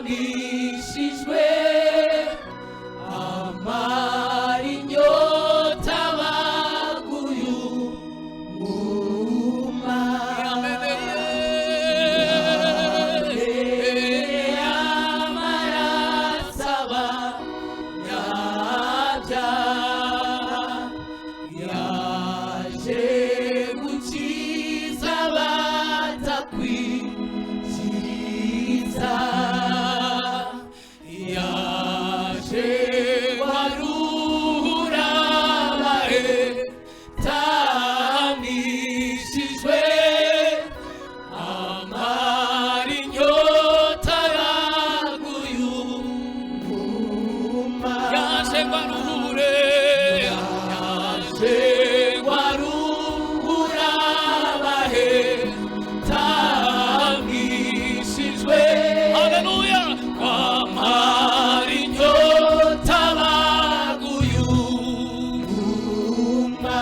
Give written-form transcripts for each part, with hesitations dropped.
tamishijwe amara inyota baguye umuma amarasaba yaje gukiza batakwikiza yaje warura bahetamishijwe amara inyota yaguye umuma yaje waruhure yaje warura bahetamishijwe haleluya kwamara inyota baguye umuma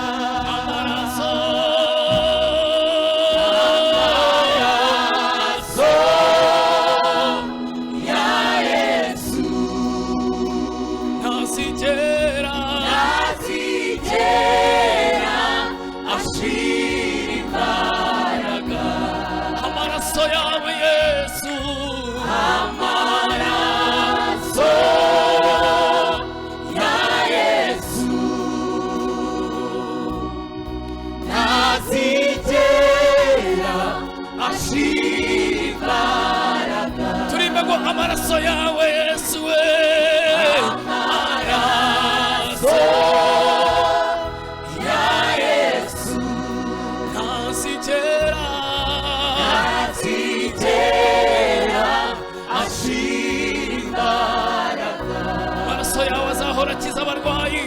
amaraso ya Yesu ntazigera ashira imbaraga amaraso yawe Yesu amaraso ya Yesu ntazigera ashira imbaraga turimbe ngo amaraso yawe Yesu we amaraso ya Yesu ntazigera ashira imbaraga amaraso yawe azahora akiza abarwayi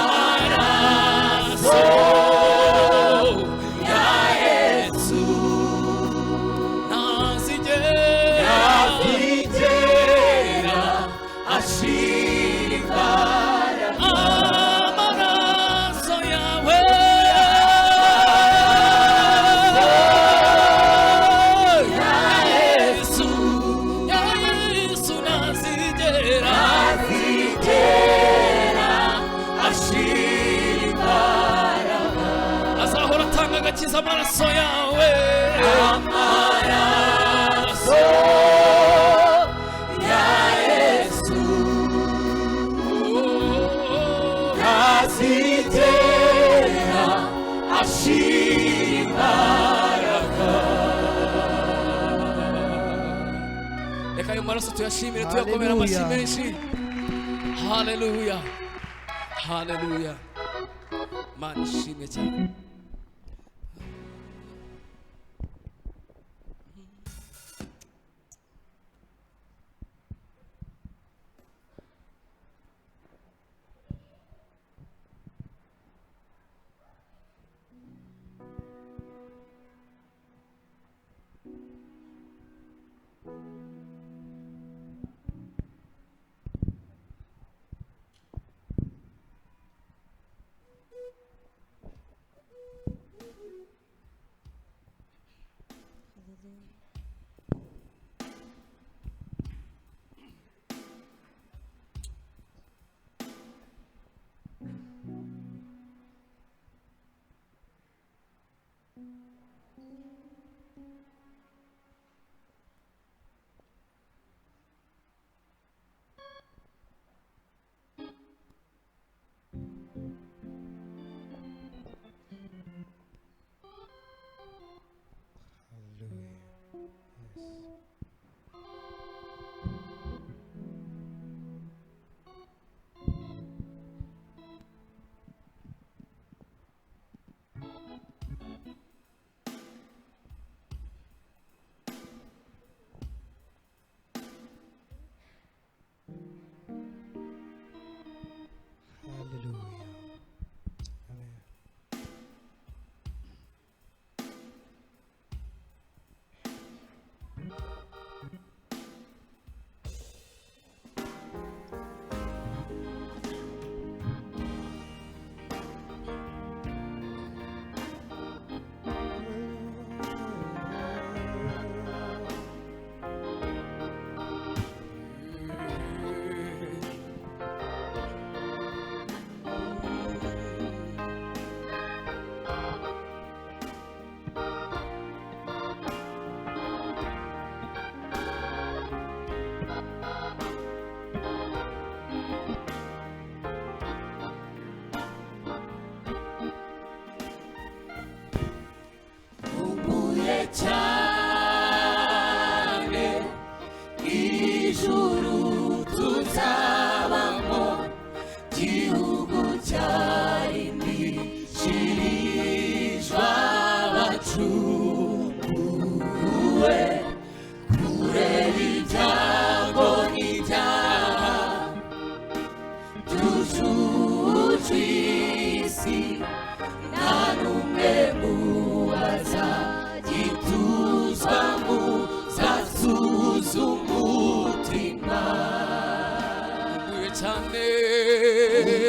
amaraso ya Yesu ntazigera ashira imbaraga amaraso yawe ya Yesu ntazigera ashira imbaraga azahora atanga agakiza amaraso yawe amaraso ya Yesu ntazigera ashira imbaraga reka ayo maraso tuyashimire tuyakomera amashyi menshi haleluya haleluya Mana ishimwe cyane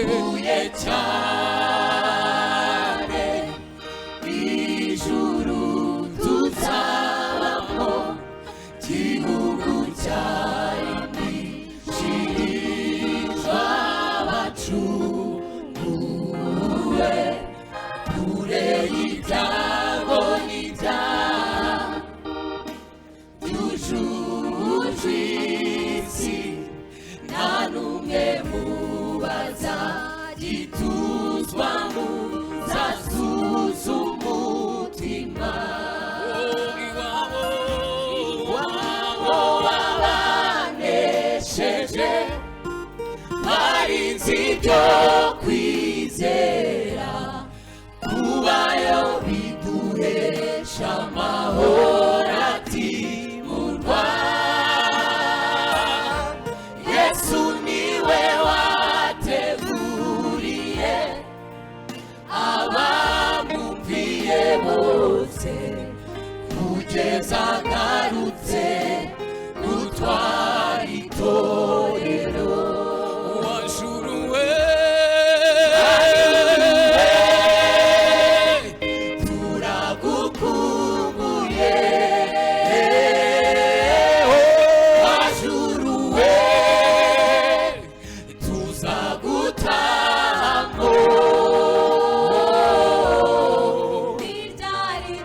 uye cyane ijuru tuzabamo gihugu cyarindishirizwa abacunguwe kure y'ibyago n'ibyaha byujuje isi nta n'umwe mubaza gituzwa mu zasuza umutima iwabo wabanesheje barinzi ibyo kwizera kubayo biduhesha amahoro atimurwa Yesu niwe wateguriye abamwumviye bose kugeza agarutse gutwara itorero wajuruwe turagukumbuye wajuruwe tuzagutamo n'ibyari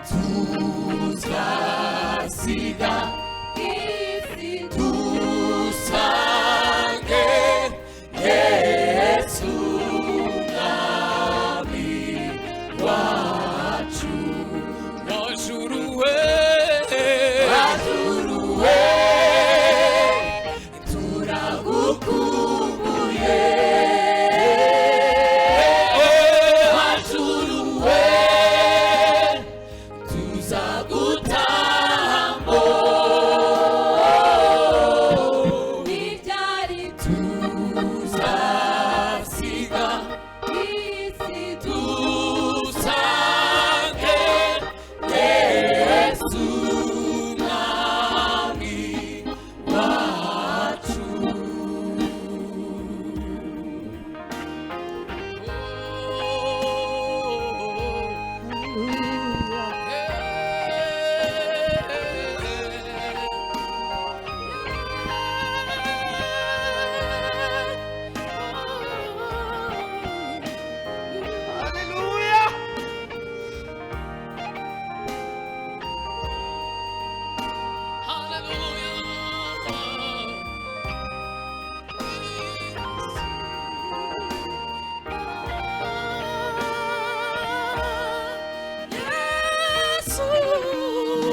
tuzasiga isi dusange Yesu mwami wacu wajuruwe turagukumbuye wajuruwe tuzagutamo n'ibyari tuzasiga isi dusange Yesu mwami wacu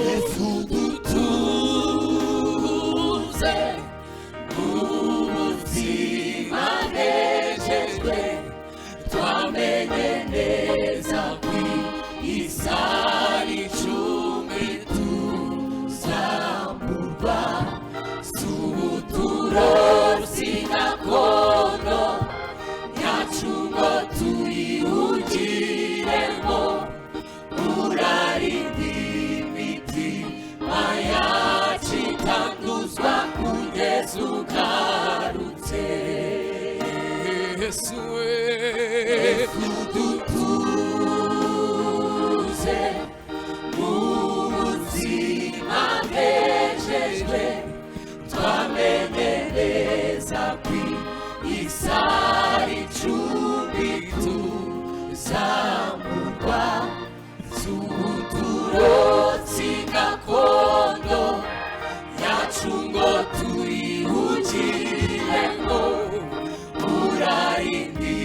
Yesu dutuze ubuzima nejejwe twamenye neza kw'isari icumi tuzamurwa s'ubuturo gakondo yacu ngo tuyihugiremo urarindi imitima yacu itanduzwa kugeza ugarutse Yesu dutuze mu buzima bwejejwe twamenye neza kw'isari icumi tuzamurwa s'ubuturo gakondo yacu ngo tuyihugiremo urarindi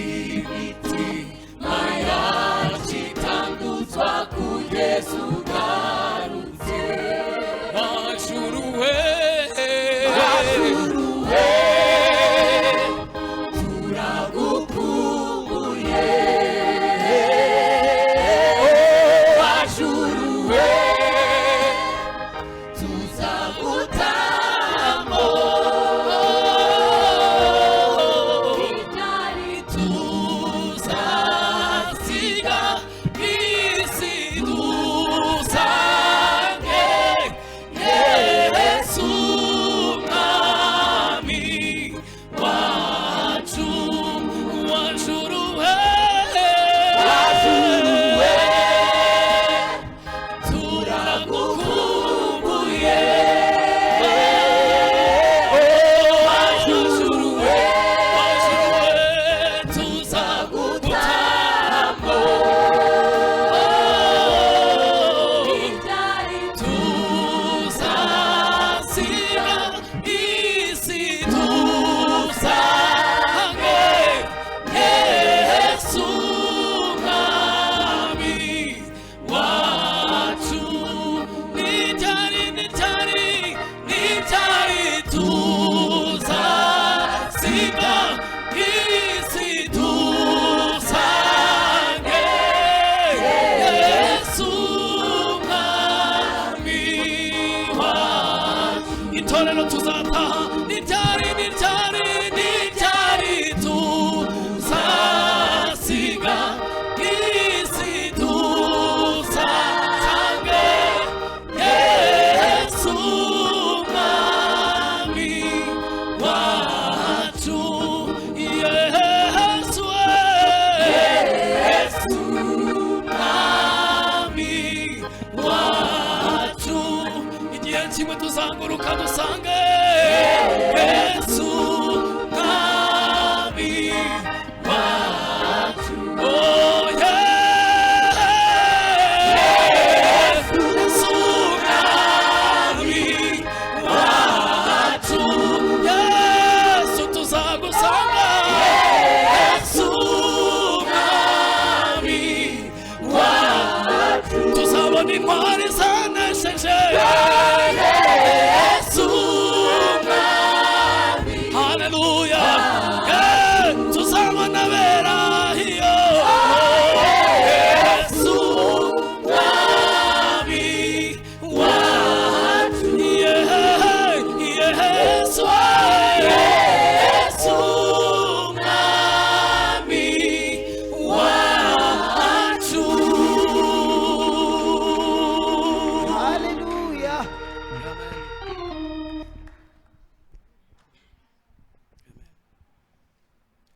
itorero tuzataha n'iryari tuzasiga isi dusange Yesu mwami wacu Yesu mwami wacu igihe kimwe tuzanguruka dusange Yesu